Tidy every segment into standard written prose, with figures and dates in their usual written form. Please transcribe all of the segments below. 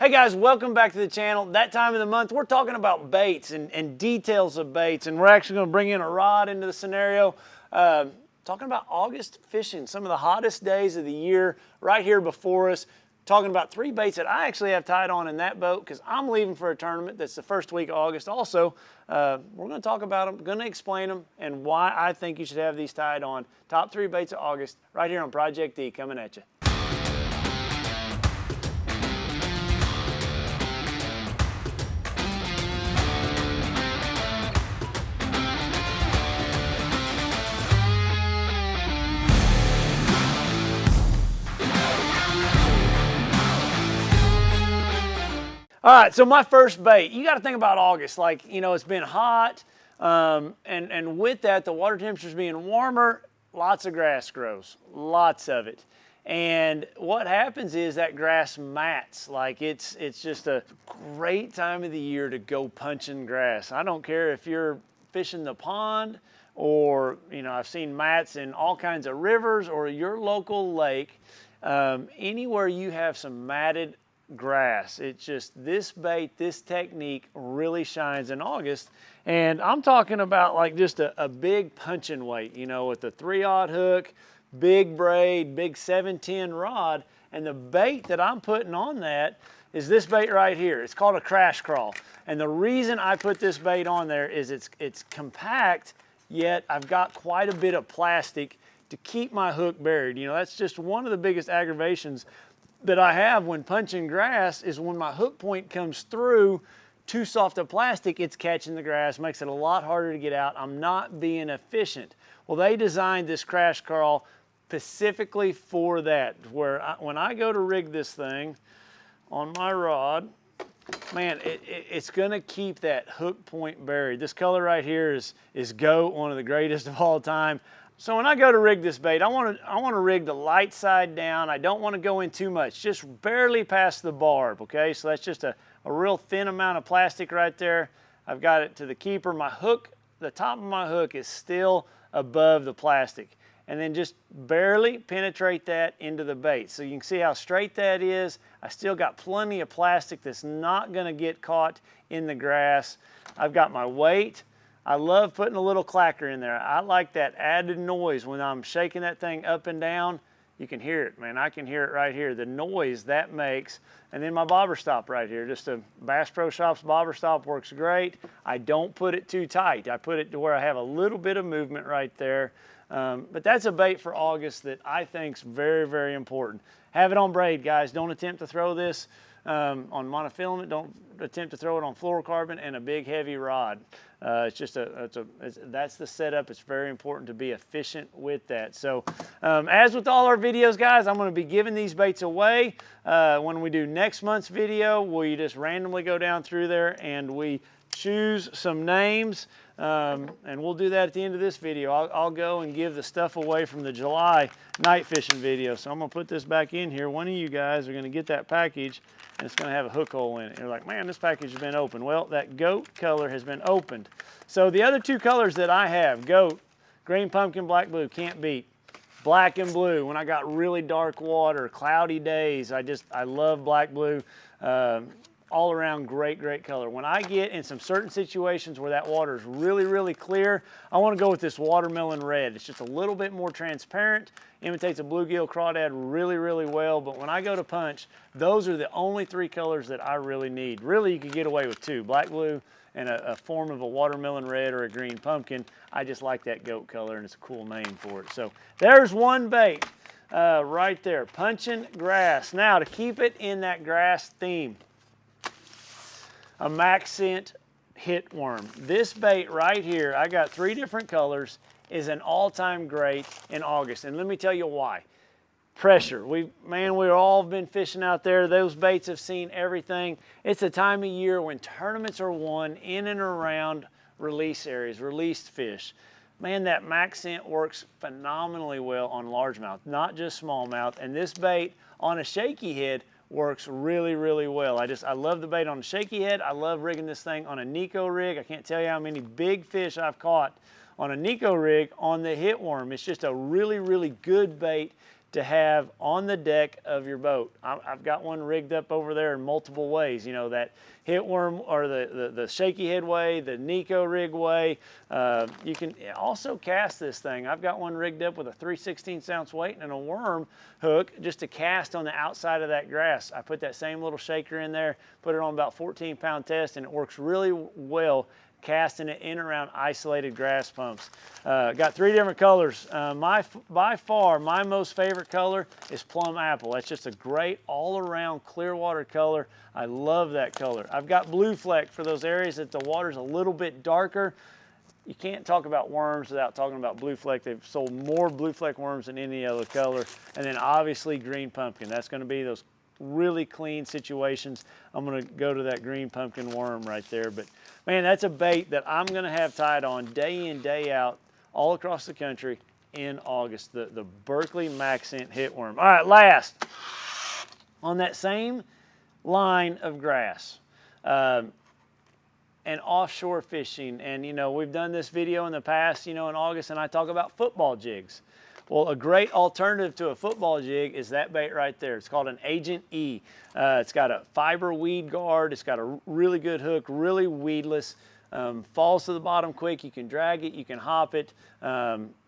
Hey guys, welcome back to the channel. That time of the month, we're talking about baits and details of baits, and we're actually going to bring in a rod into the scenario. Talking about August fishing, some of the hottest days of the year right here before us. Talking about 3 baits that I actually have tied on in that boat because I'm leaving for a tournament that's the first week of August. Also, we're going to talk about them, going to explain them, and why I think you should have these tied on. Top 3 baits of August right here on Project D, coming at you. All right, so my first bait, you got to think about August. Like, you know, it's been hot, and with that, the water temperatures being warmer, lots of grass grows, lots of it. And what happens is that grass mats. Like, it's just a great time of the year to go punching grass. I don't care if you're fishing the pond or, you know, I've seen mats in all kinds of rivers or your local lake. Anywhere you have some matted grass, it's just this bait, this technique really shines in August. And I'm talking about like just a big punching weight, you know, with a 3/0 hook, big braid, big 710 rod. And the bait that I'm putting on that is this bait right here. It's called a crash crawl. And the reason I put this bait on there is it's compact, yet I've got quite a bit of plastic to keep my hook buried. You know, that's just one of the biggest aggravations that I have when punching grass is when my hook point comes through too soft of plastic, it's catching the grass, makes it a lot harder to get out. I'm not being efficient. Well, they designed this crash crawl specifically for that, where when I go to rig this thing on my rod, man, it's gonna keep that hook point buried. This color right here is Goat, one of the greatest of all time. So when I go to rig this bait, I want to rig the light side down. I don't want to go in too much, just barely past the barb, okay? So that's just a real thin amount of plastic right there. I've got it to the keeper. My hook, the top of my hook is still above the plastic. And then just barely penetrate that into the bait. So you can see how straight that is. I still got plenty of plastic that's not going to get caught in the grass. I've got my weight. I love putting a little clacker in there. I like that added noise when I'm shaking that thing up and down. You can hear it, man. I can hear it right here, the noise that makes. And then my bobber stop right here, just a Bass Pro Shops bobber stop works great. I don't put it too tight. I put it to where I have a little bit of movement right there. But that's a bait for August that I think is very, very important. Have it on braid, guys. Don't attempt to throw this on monofilament. Don't attempt to throw it on fluorocarbon and a big heavy rod. It's just that's the setup. It's very important to be efficient with that. So as with all our videos, guys, I'm going to be giving these baits away. When we do next month's video, we just randomly go down through there and we choose some names, and we'll do that at the end of this video. I'll go and give the stuff away from the July night fishing video. So I'm going to put this back in here. One of you guys are going to get that package, and it's going to have a hook hole in it. You're like, man, this package has been opened. Well, that Goat color has been opened. So the other 2 colors that I have, Goat, green pumpkin, black blue, can't beat. Black and blue, when I got really dark water, cloudy days, I love black blue. All around great, great color. When I get in some certain situations where that water is really, really clear, I want to go with this watermelon red. It's just a little bit more transparent, imitates a bluegill crawdad really, really well, but when I go to punch, those are the only 3 colors that I really need. Really, you could get away with 2, black blue and a form of a watermelon red or a green pumpkin. I just like that Goat color, and it's a cool name for it. So there's one bait right there, punching grass. Now, to keep it in that grass theme, a Maxcent hit worm. This bait right here, I got 3 different colors, is an all-time great in August. And let me tell you why. Pressure. We've all been fishing out there. Those baits have seen everything. It's a time of year when tournaments are won in and around release areas, released fish. Man, that Maxcent works phenomenally well on largemouth, not just smallmouth. And this bait on a shaky head works really, really well. I love the bait on a shaky head. I love rigging this thing on a Nico rig. I can't tell you how many big fish I've caught on a Nico rig on the hit worm. It's just a really, really good bait to have on the deck of your boat. I've got one rigged up over there in multiple ways. You know, that hitworm or the shaky head way, the Nico rig way. You can also cast this thing. I've got one rigged up with a 3/16 ounce weight and a worm hook just to cast on the outside of that grass. I put that same little shaker in there, put it on about 14-pound test, and it works really well casting it in around isolated grass pumps. Got 3 different colors. By far, my most favorite color is plum apple. That's just a great all-around clear water color. I love that color. I've got blue fleck for those areas that the water's a little bit darker. You can't talk about worms without talking about blue fleck. They've sold more blue fleck worms than any other color. And then obviously green pumpkin. That's going to be those really clean situations. I'm going to go to that green pumpkin worm right there. But man, that's a bait that I'm going to have tied on day in, day out, all across the country in August, the Berkley Maxent hitworm. All right, last, on that same line of grass, and offshore fishing. And, you know, we've done this video in the past, you know, in August, and I talk about football jigs. Well, a great alternative to a football jig is that bait right there. It's called an Agent E. It's got a fiber weed guard. It's got a really good hook, really weedless. Falls to the bottom quick. You can drag it, you can hop it.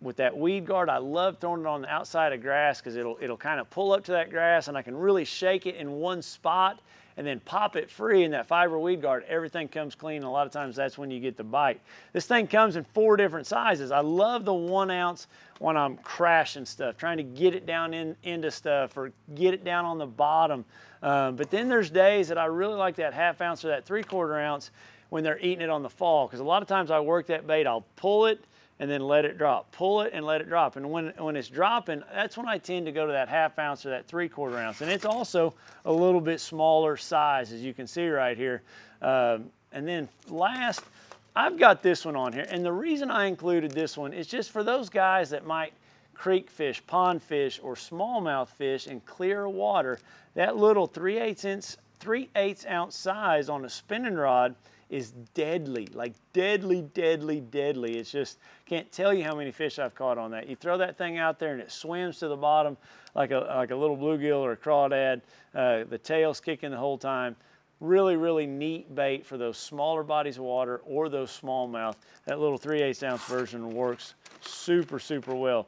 With that weed guard, I love throwing it on the outside of grass because it'll kind of pull up to that grass, and I can really shake it in one spot and then pop it free in that fiber weed guard. Everything comes clean. A lot of times that's when you get the bite. This thing comes in 4 different sizes. I love the 1 ounce when I'm crashing stuff, trying to get it down into stuff or get it down on the bottom. But then there's days that I really like that 1/2 ounce or that 3/4 ounce when they're eating it on the fall, because a lot of times I work that bait, I'll pull it and then let it drop, pull it and let it drop. And when it's dropping, that's when I tend to go to that 1/2 ounce or that 3/4 ounce. And it's also a little bit smaller size, as you can see right here. And then last, I've got this one on here. And the reason I included this one is just for those guys that might creek fish, pond fish, or smallmouth fish in clear water. That little 3/8 ounce size on a spinning rod is deadly, like deadly, deadly, deadly. It's just, can't tell you how many fish I've caught on that. You throw that thing out there and it swims to the bottom like a little bluegill or a crawdad. The tail's kicking the whole time. Really, really neat bait for those smaller bodies of water or those smallmouth. That little 3/8 ounce version works super, super well.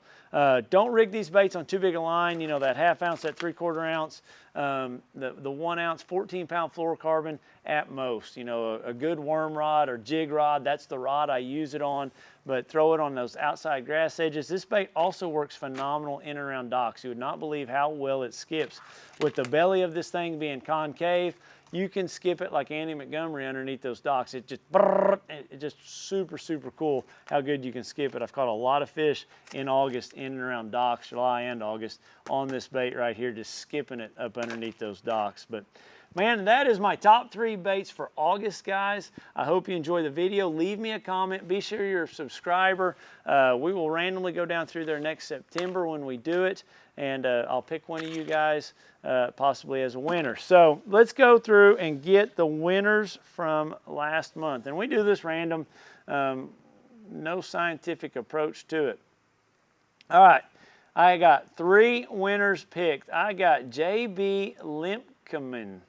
Don't rig these baits on too big a line. You know, that 1/2 ounce, that 3/4 ounce, the 1 ounce, 14-pound fluorocarbon at most. You know, a good worm rod or jig rod, that's the rod I use it on, but throw it on those outside grass edges. This bait also works phenomenal in and around docks. You would not believe how well it skips. With the belly of this thing being concave, you can skip it like Andy Montgomery underneath those docks. It's just super, super cool how good you can skip it. I've caught a lot of fish in August in and around docks, July and August, on this bait right here, just skipping it up underneath those docks. But man, that is my top 3 baits for August, guys. I hope you enjoy the video. Leave me a comment. Be sure you're a subscriber. We will randomly go down through there next September when we do it, and I'll pick one of you guys possibly as a winner. So let's go through and get the winners from last month. And we do this random, no scientific approach to it. All right, I got 3 winners picked. I got J.B. Limpkeman.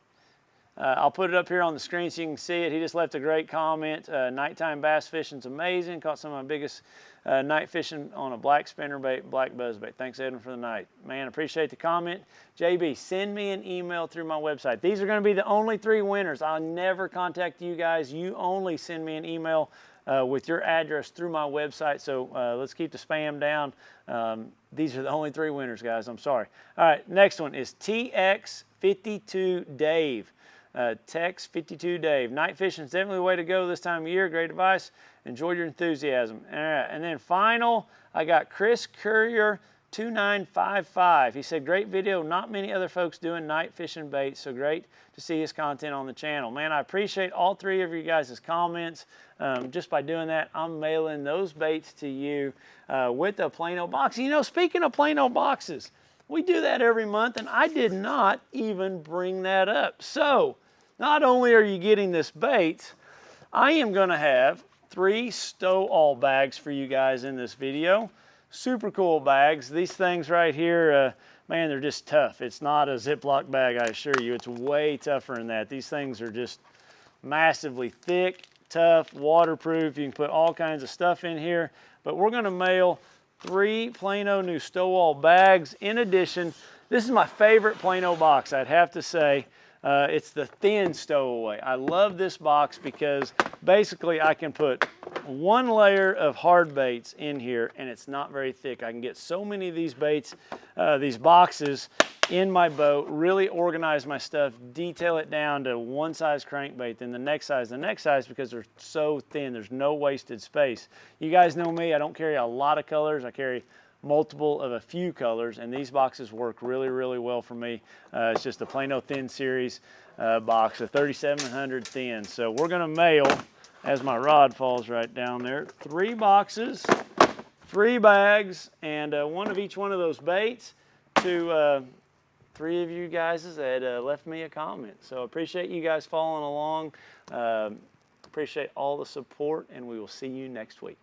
I'll put it up here on the screen so you can see it. He just left a great comment. Nighttime bass fishing's amazing. Caught some of my biggest night fishing on a black spinnerbait, black buzzbait. Thanks, Edwin, for the night. Man, appreciate the comment. JB, send me an email through my website. These are going to be the only 3 winners. I'll never contact you guys. You only send me an email with your address through my website. So let's keep the spam down. These are the only 3 winners, guys. I'm sorry. All right, next one is TX52 Dave. Tex 52 Dave. Night fishing is definitely the way to go this time of year. Great advice. Enjoyed your enthusiasm. All right, and then final, I got Chris Courier 2955. He said, great video. Not many other folks doing night fishing baits, so great to see his content on the channel. Man, I appreciate all 3 of you guys' comments. Just by doing that, I'm mailing those baits to you with the Plano box. You know, speaking of Plano boxes, we do that every month, and I did not even bring that up. So, not only are you getting this bait, I am going to have 3 stow-all bags for you guys in this video. Super cool bags. These things right here, man, they're just tough. It's not a Ziploc bag, I assure you. It's way tougher than that. These things are just massively thick, tough, waterproof. You can put all kinds of stuff in here. But we're going to mail 3 Plano new Stowall bags. In addition, this is my favorite Plano box, I'd have to say. It's the thin stowaway. I love this box because basically I can put 1 layer of hard baits in here and it's not very thick. I can get so many of these baits, these boxes in my boat, really organize my stuff, detail it down to one size crankbait, then the next size, because they're so thin. There's no wasted space. You guys know me, I don't carry a lot of colors. I carry multiple of a few colors, and these boxes work really, really well for me. It's just a Plano Thin Series box, a 3700 thin. So we're gonna mail, as my rod falls right down there, 3 boxes, 3 bags, and 1 of each one of those baits to 3 of you guys that left me a comment. So appreciate you guys following along. Appreciate all the support, and we will see you next week.